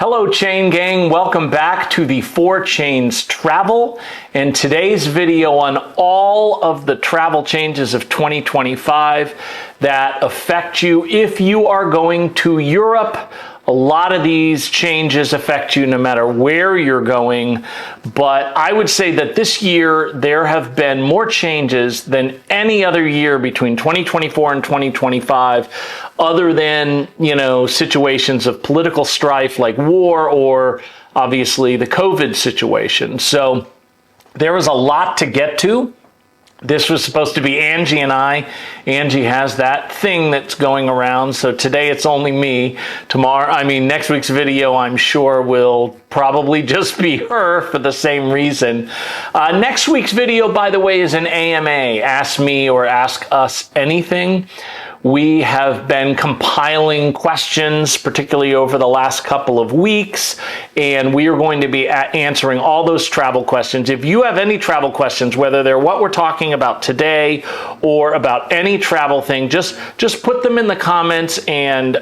Hello Chain Gang, welcome back to the 4 Chains Travel and today's video on all of the travel changes of 2025 that affect you if you are going to Europe. A lot of these changes affect you no matter where you're going, but I would say that this year there have been more changes than any other year between 2024 and 2025, other than, situations of political strife like war or obviously the COVID situation. So there was a lot to get to. This was supposed to be Angie and I. Angie has that thing that's going around, so today it's only me. Next week's video, I'm sure, will probably just be her for the same reason. Next week's video, by the way, is an AMA, Ask Me or Ask Us Anything. We have been compiling questions, particularly over the last couple of weeks, and we are going to be answering all those travel questions. If you have any travel questions, whether they're what we're talking about today or about any travel thing, just put them in the comments, and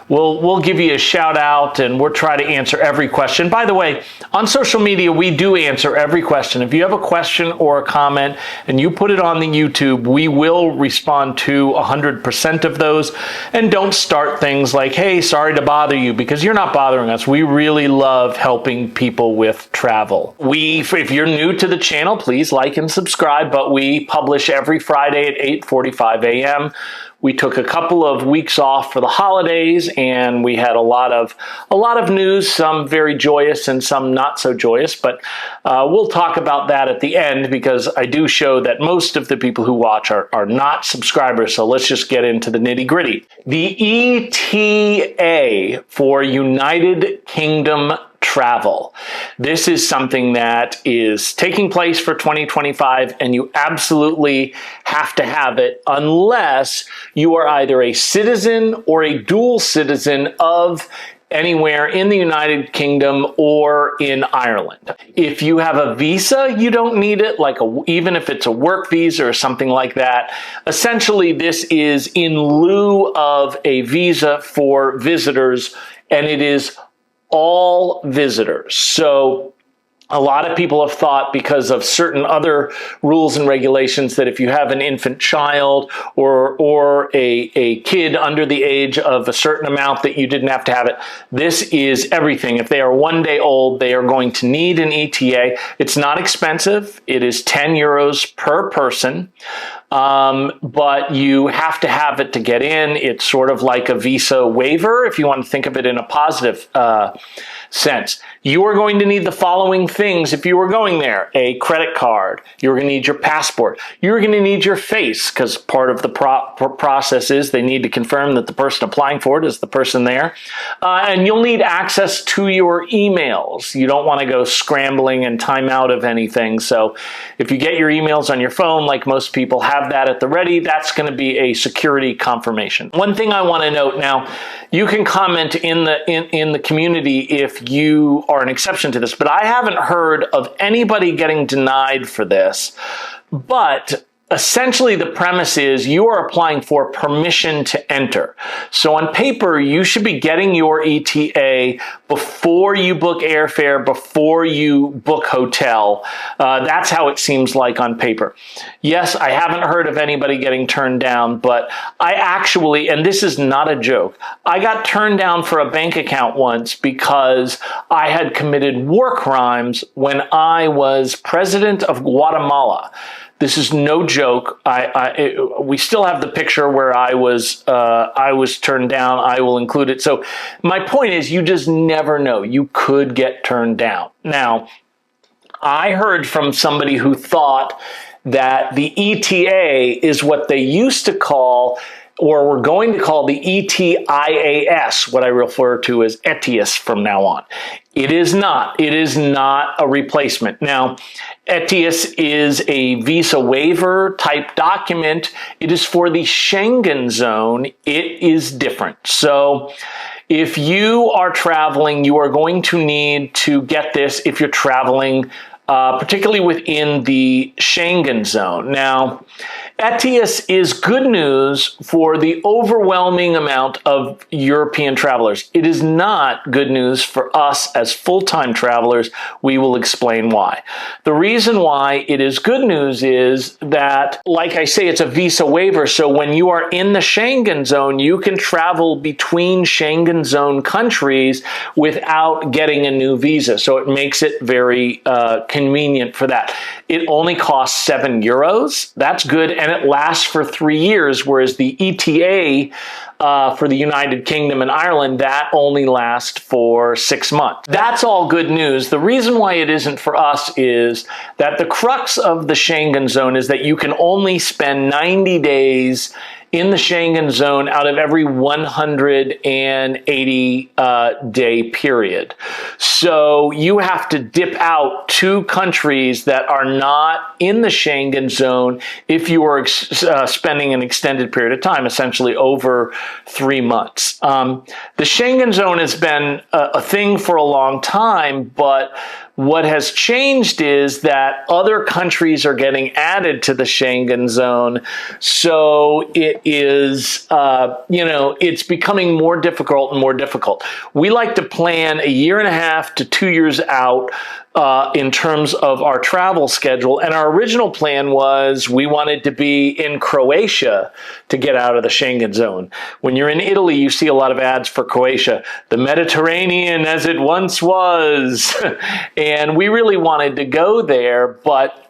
we'll give you a shout out, and we'll try to answer every question. By the way, on social media, we do answer every question. If you have a question or a comment and you put it on the YouTube, we will respond to 100% of those. And don't start things like, hey, sorry to bother you, because you're not bothering us. We really love helping people with travel. If you're new to the channel, please like and subscribe, but we publish every Friday at 8:45 a.m. We took a couple of weeks off for the holidays, and we had a lot of news, some very joyous and some not so joyous, but we'll talk about that at the end, because I do show that most of the people who watch are not subscribers, so let's just get into the nitty-gritty. The ETA for United Kingdom travel. This is something that is taking place for 2025, and you absolutely have to have it unless you are either a citizen or a dual citizen of anywhere in the United Kingdom or in Ireland. If you have a visa, you don't need it, even if it's a work visa or something like that. Essentially, this is in lieu of a visa for visitors, and it is all visitors. So a lot of people have thought, because of certain other rules and regulations, that if you have an infant child or a kid under the age of a certain amount, that you didn't have to have it. This is everything. If they are 1 day old, they are going to need an ETA. It's not expensive. It is 10 euros per person. But you have to have it to get in. It's sort of like a visa waiver, if you want to think of it in a positive sense. You are going to need the following things if you were going there: a credit card. You're going to need your passport. You're going to need your face, because part of the process is they need to confirm that the person applying for it is the person there. And you'll need access to your emails. You don't want to go scrambling and time out of anything. So if you get your emails on your phone, like most people have that at the ready, that's going to be a security confirmation. One thing I want to note now, you can comment in the community if you are an exception to this, but I haven't heard of anybody getting denied for this. But essentially, the premise is you are applying for permission to enter. So on paper, you should be getting your ETA before you book airfare, before you book hotel. That's how it seems like on paper. Yes, I haven't heard of anybody getting turned down, but I actually, and this is not a joke, I got turned down for a bank account once because I had committed war crimes when I was president of Guatemala. This is no joke. We still have the picture where I was turned down. I will include it. So my point is, you just never know. You could get turned down. Now, I heard from somebody who thought that the ETA is what they used to call, or we're going to call, the ETIAS, what I refer to as ETIAS from now on. It is not. It is not a replacement. Now, ETIAS is a visa waiver type document. It is for the Schengen zone. It is different. So if you are traveling, you are going to need to get this if you're traveling particularly within the Schengen zone. Now, ETIAS is good news for the overwhelming amount of European travelers. It is not good news for us as full-time travelers. We will explain why. The reason why it is good news is that, like I say, it's a visa waiver. So when you are in the Schengen zone, you can travel between Schengen zone countries without getting a new visa. So it makes it very convenient for that. It only costs €7. That's good. And it lasts for 3 years, whereas the ETA for the United Kingdom and Ireland, that only lasts for 6 months. That's all good news. The reason why it isn't for us is that the crux of the Schengen zone is that you can only spend 90 days in the Schengen zone out of every 180 day period. So you have to dip out to countries that are not in the Schengen zone if you are spending an extended period of time, essentially over 3 months. The Schengen zone has been a thing for a long time, but what has changed is that other countries are getting added to the Schengen zone. So it is, it's becoming more difficult and more difficult. We like to plan a year and a half to 2 years out in terms of our travel schedule. And our original plan was we wanted to be in Croatia to get out of the Schengen zone. When you're in Italy, you see a lot of ads for Croatia, the Mediterranean as it once was. And we really wanted to go there, but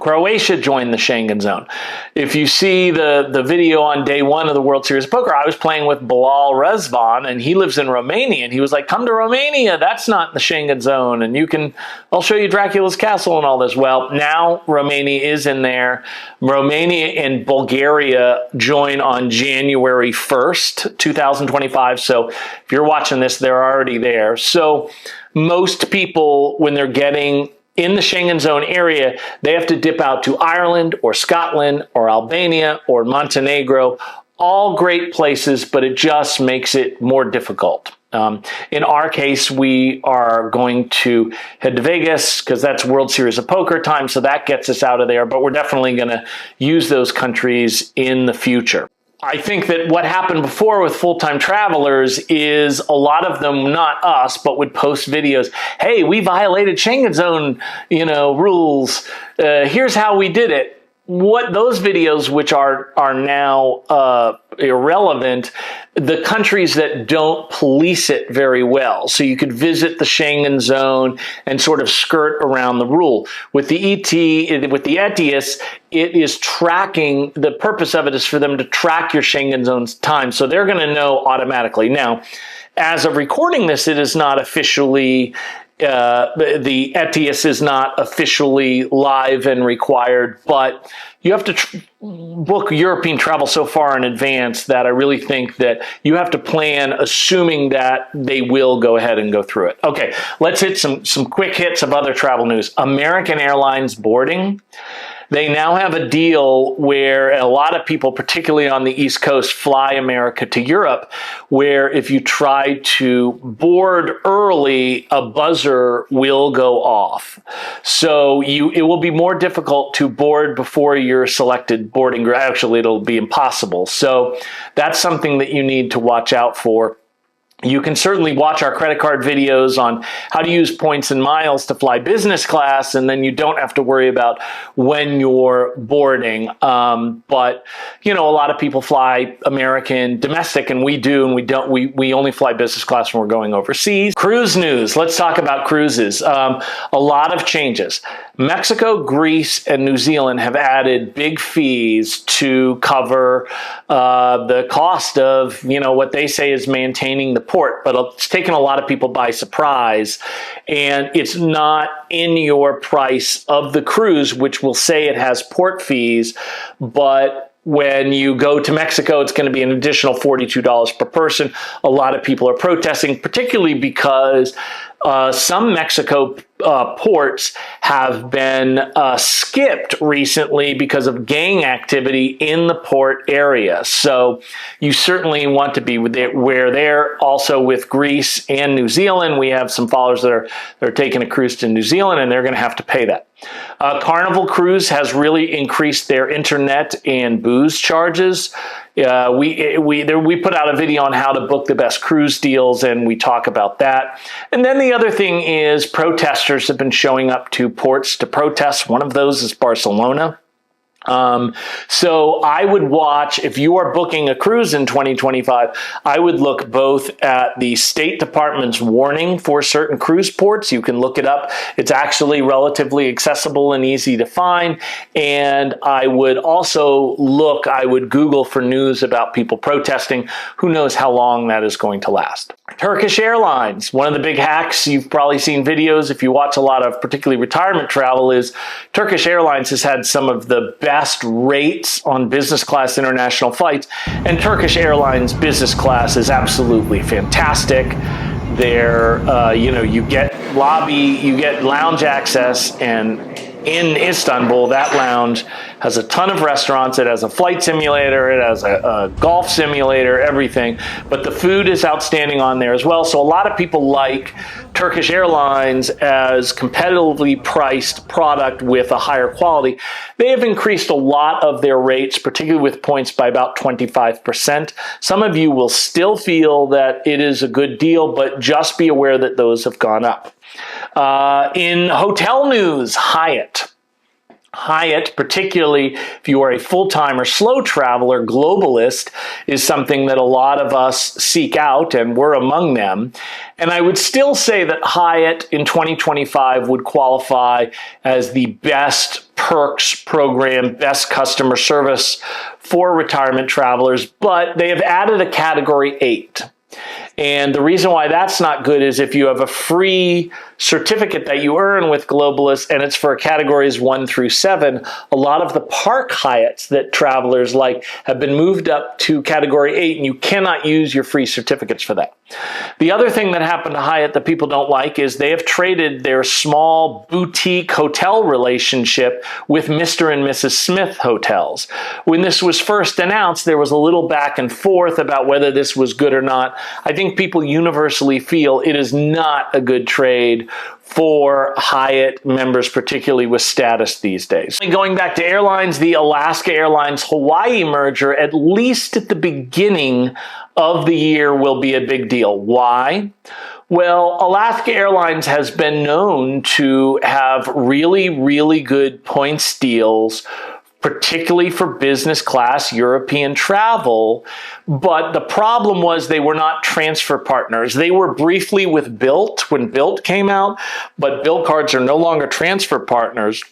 Croatia joined the Schengen zone. If you see the video on day one of the World Series of Poker, I was playing with Bilal Rezvan, and he lives in Romania, and he was like, come to Romania, that's not in the Schengen zone, and I'll show you Dracula's castle and all this. Well, now Romania is in there. Romania and Bulgaria join on January 1st, 2025, so if you're watching this, they're already there. So most people, when they're getting in the Schengen zone area, they have to dip out to Ireland or Scotland or Albania or Montenegro. All great places, but it just makes it more difficult. In our case, we are going to head to Vegas because that's World Series of Poker time, so that gets us out of there, but we're definitely going to use those countries in the future. I think that what happened before with full-time travelers is a lot of them, not us, but would post videos. Hey, we violated Schengen zone, rules. Here's how we did it. What those videos, which are now irrelevant, the countries that don't police it very well. So you could visit the Schengen zone and sort of skirt around the rule. With the ETIAS, it is tracking. The purpose of it is for them to track your Schengen zone's time. So they're going to know automatically. Now, as of recording this, it is not officially the ETIAS is not officially live and required, but you have to book European travel so far in advance that I really think that you have to plan assuming that they will go ahead and go through it. Okay, let's hit some quick hits of other travel news. American Airlines boarding. They now have a deal where a lot of people, particularly on the East Coast, fly America to Europe, where if you try to board early, a buzzer will go off. So it will be more difficult to board before your selected boarding. Actually, it'll be impossible. So that's something that you need to watch out for. You can certainly watch our credit card videos on how to use points and miles to fly business class, and then you don't have to worry about when you're boarding. But, a lot of people fly American domestic, and we do, and we only fly business class when we're going overseas. Cruise news. Let's talk about cruises. A lot of changes. Mexico, Greece, and New Zealand have added big fees to cover the cost of, what they say is maintaining the port, but it's taken a lot of people by surprise, and it's not in your price of the cruise, which will say it has port fees, but when you go to Mexico, it's going to be an additional $42 per person. A lot of people are protesting, particularly because some Mexico ports have been skipped recently because of gang activity in the port area. So you certainly want to be where they're. Also with Greece and New Zealand, we have some followers that are taking a cruise to New Zealand, and they're going to have to pay that. Carnival Cruise has really increased their internet and booze charges. We put out a video on how to book the best cruise deals, and we talk about that. And then the other thing is protesters have been showing up to ports to protest. One of those is Barcelona. So I would watch, if you are booking a cruise in 2025, I would look both at the State Department's warning for certain cruise ports. You can look it up. It's actually relatively accessible and easy to find. And I would also I would Google for news about people protesting. Who knows how long that is going to last. Turkish Airlines, one of the big hacks, you've probably seen videos if you watch a lot of particularly retirement travel, is Turkish Airlines has had some of the best rates on business class international flights, and Turkish Airlines business class is absolutely fantastic. There, you get lounge access, and in Istanbul, that lounge has a ton of restaurants. It has a flight simulator. It has a golf simulator, everything. But the food is outstanding on there as well. So a lot of people like Turkish Airlines as competitively priced product with a higher quality. They have increased a lot of their rates, particularly with points, by about 25%. Some of you will still feel that it is a good deal, but just be aware that those have gone up. In hotel news, Hyatt, particularly if you are a full-time or slow traveler, globalist, is something that a lot of us seek out, and we're among them. And I would still say that Hyatt in 2025 would qualify as the best perks program, best customer service for retirement travelers, but they have added a category 8. And the reason why that's not good is if you have a free certificate that you earn with Globalists and it's for categories 1 through 7, a lot of the park Hyatts that travelers like have been moved up to category 8, and you cannot use your free certificates for that. The other thing that happened to Hyatt that people don't like is they have traded their small boutique hotel relationship with Mr. and Mrs. Smith hotels. When this was first announced, there was a little back and forth about whether this was good or not. I think people universally feel it is not a good trade for Hyatt members, particularly with status these days. Going back to airlines, the Alaska Airlines Hawaii merger, at least at the beginning of the year, will be a big deal. Why? Well, Alaska Airlines has been known to have really, really good points deals, particularly for business class European travel. But the problem was they were not transfer partners. They were briefly with Bilt when Bilt came out, but Bilt cards are no longer transfer partners.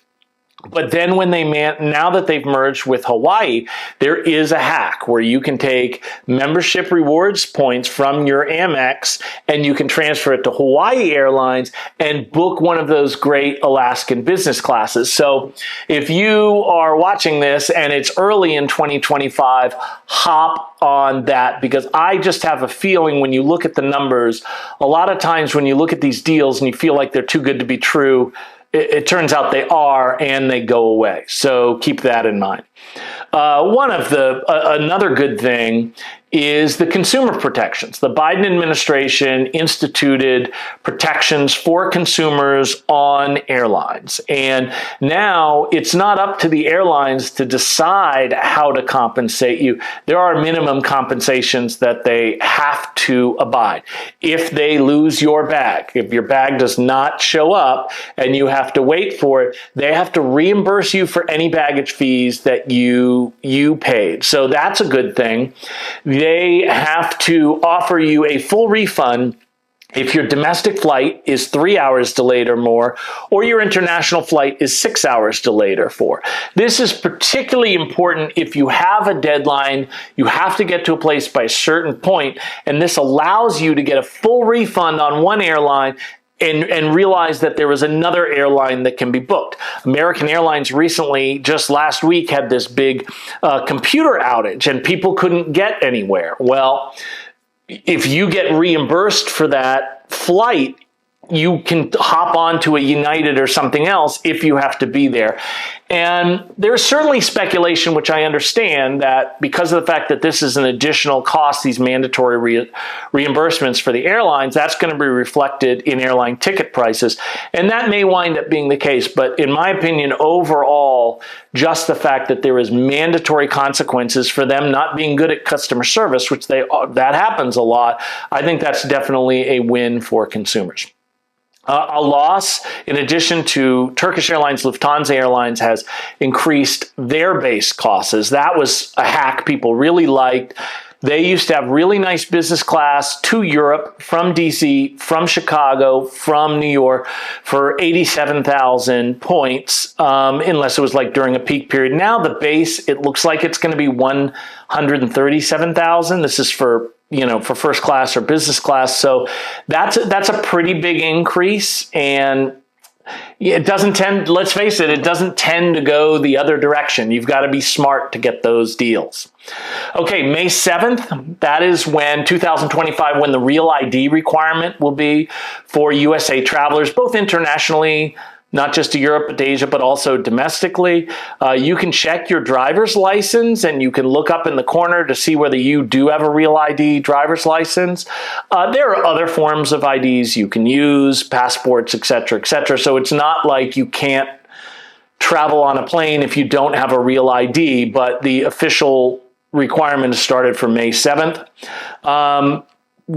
But then when now that they've merged with Hawaii, there is a hack where you can take membership rewards points from your Amex and you can transfer it to Hawaii Airlines and book one of those great Alaskan business classes. So if you are watching this and it's early in 2025, hop on that, because I just have a feeling when you look at the numbers, a lot of times when you look at these deals and you feel like they're too good to be true, it turns out they are, and they go away. So keep that in mind. Another good thing is the consumer protections. The Biden administration instituted protections for consumers on airlines. And now it's not up to the airlines to decide how to compensate you. There are minimum compensations that they have to abide. If they lose your bag, if your bag does not show up and you have to wait for it, they have to reimburse you for any baggage fees that you paid. So that's a good thing. They have to offer you a full refund if your domestic flight is 3 hours delayed or more, or your international flight is 6 hours delayed or more. This is particularly important if you have a deadline, you have to get to a place by a certain point, and this allows you to get a full refund on one airline and realize that there is another airline that can be booked. American Airlines recently, just last week, had this big computer outage and people couldn't get anywhere. Well, if you get reimbursed for that flight, you can hop on to a United or something else if you have to be there. And there's certainly speculation, which I understand, that because of the fact that this is an additional cost, these mandatory reimbursements for the airlines, that's going to be reflected in airline ticket prices. And that may wind up being the case. But in my opinion, overall, just the fact that there is mandatory consequences for them not being good at customer service, which that happens a lot, I think that's definitely a win for consumers. A loss, in addition to Turkish Airlines, Lufthansa Airlines has increased their base costs. That was a hack people really liked. They used to have really nice business class to Europe from DC, from Chicago, from New York for 87,000 points, unless it was like during a peak period. Now the base, it looks like it's going to be 137,000. This is for for first class or business class. So that's a pretty big increase. And it doesn't tend, let's face it, it doesn't tend to go the other direction. You've got to be smart to get those deals. Okay, May 7th, that is when 2025, when the Real ID requirement will be for USA travelers, both internationally, not just to Europe, but to Asia, but also domestically. You can check your driver's license and you can look up in the corner to see whether you do have a Real ID driver's license. There are other forms of IDs you can use, passports, et cetera, et cetera. So it's not like you can't travel on a plane if you don't have a Real ID, but the official requirement is started for May 7th.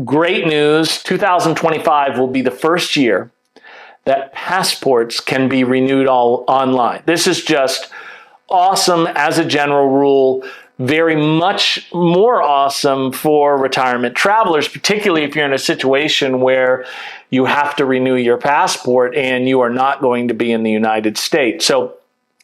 Great news, 2025 will be the first year that passports can be renewed all online. This is just awesome as a general rule, very much more awesome for retirement travelers, particularly if you're in a situation where you have to renew your passport and you are not going to be in the United States. So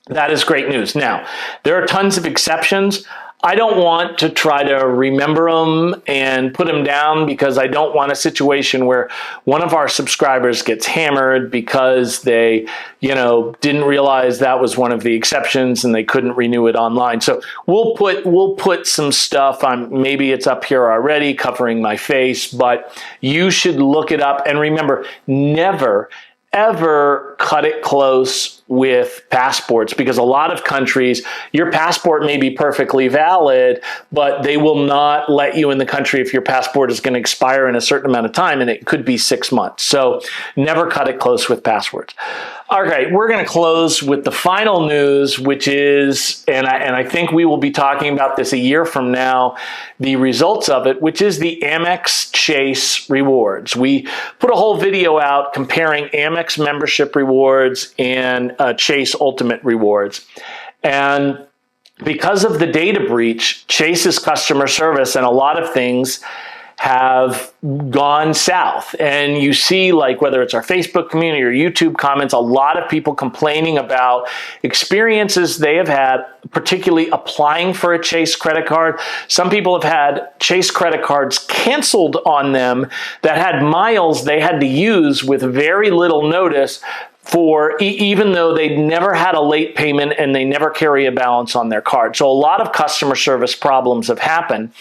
that is great news. Now, there are tons of exceptions. I don't want to try to remember them and put them down because I don't want a situation where one of our subscribers gets hammered because they, didn't realize that was one of the exceptions and they couldn't renew it online. So we'll put some stuff on, maybe it's up here already covering my face, but you should look it up. And remember, never, ever cut it close with passports, because a lot of countries, your passport may be perfectly valid, but they will not let you in the country if your passport is going to expire in a certain amount of time, and it could be 6 months. So never cut it close with passports. All right, we're going to close with the final news, which is, and I think we will be talking about this a year from now, the results of it, which is the Amex Chase rewards. We put a whole video out comparing Amex membership rewards and Chase Ultimate rewards. And because of the data breach, Chase's customer service and a lot of things have gone south. And you see, like, whether it's our Facebook community or YouTube comments, a lot of people complaining about experiences they have had, particularly applying for a Chase credit card. Some people have had Chase credit cards canceled on them that had miles they had to use with very little notice, for even though they never had a late payment and they never carry a balance on their card. So a lot of customer service problems have happened.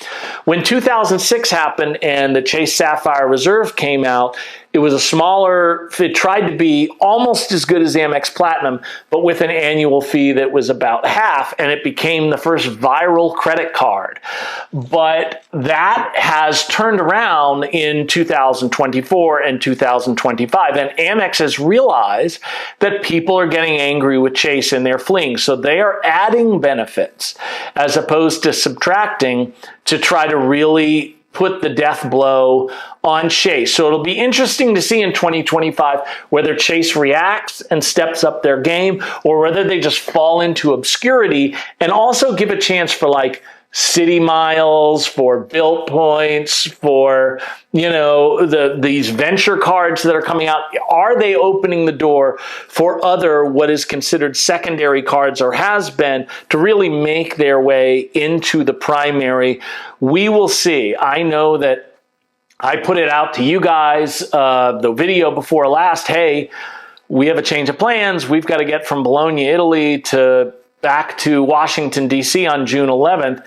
When 2006 happened and the Chase Sapphire Reserve came out, it was a smaller, it tried to be almost as good as Amex Platinum, but with an annual fee that was about half, and it became the first viral credit card. But that has turned around in 2024 and 2025, and Amex has realized that people are getting angry with Chase and they're fleeing. So they are adding benefits as opposed to subtracting to try to really put the death blow on Chase. So it'll be interesting to see in 2025 whether Chase reacts and steps up their game, or whether they just fall into obscurity and also give a chance for like city miles, for built points, for, these venture cards that are coming out. Are they opening the door for other, what is considered secondary cards, or has been, to really make their way into the primary? We will see. I know that I put it out to you guys, the video before last, hey, we have a change of plans. We've got to get from Bologna, Italy back to Washington, D.C. on June 11th.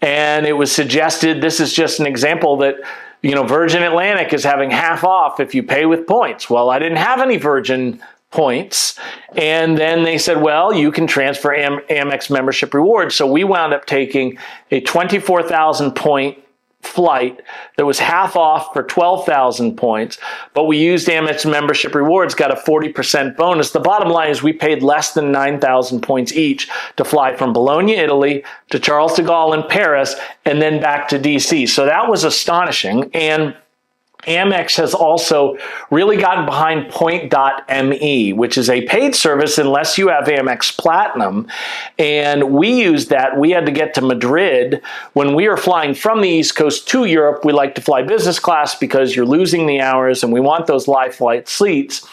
And it was suggested, this is just an example, that Virgin Atlantic is having half off if you pay with points. Well, I didn't have any Virgin points. And then they said, well, you can transfer Amex membership rewards. So we wound up taking a 24,000 point flight that was half off for 12,000 points, but we used Amex membership rewards, got a 40% bonus. The bottom line is we paid less than 9,000 points each to fly from Bologna, Italy to Charles de Gaulle in Paris and then back to DC. So that was astonishing. And Amex has also really gotten behind Point.me, which is a paid service unless you have Amex Platinum. And we used that. We had to get to Madrid. When we are flying from the East Coast to Europe, we like to fly business class because you're losing the hours and we want those live flight seats.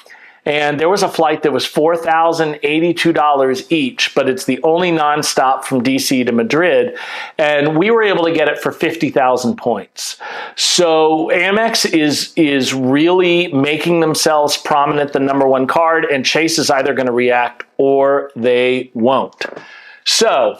And there was a flight that was $4,082 each, but it's the only nonstop from DC to Madrid. And we were able to get it for 50,000 points. So Amex is really making themselves prominent, the #1 card, and Chase is either going to react or they won't. So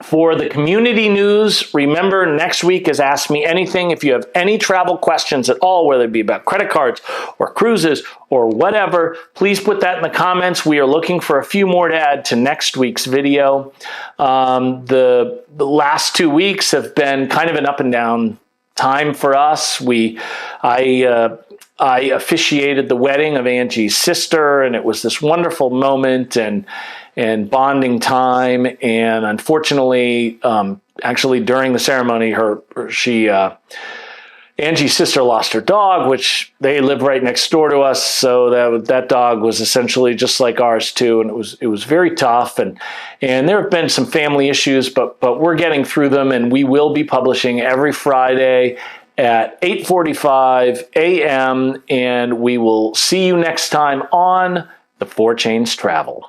for the community news, remember next week is Ask Me Anything. If you have any travel questions at all, whether it be about credit cards or cruises or whatever, please put that in the comments. We are looking for a few more to add to next week's video. The last 2 weeks have been kind of an up and down time for us. I officiated the wedding of Angie's sister, and it was this wonderful moment and bonding time. And unfortunately, actually during the ceremony, Angie's sister lost her dog, which they live right next door to us. So that dog was essentially just like ours too. And it was very tough. And there have been some family issues, but we're getting through them, and we will be publishing every Friday at 8:45 a.m. And we will see you next time on the 4 Chains Travel.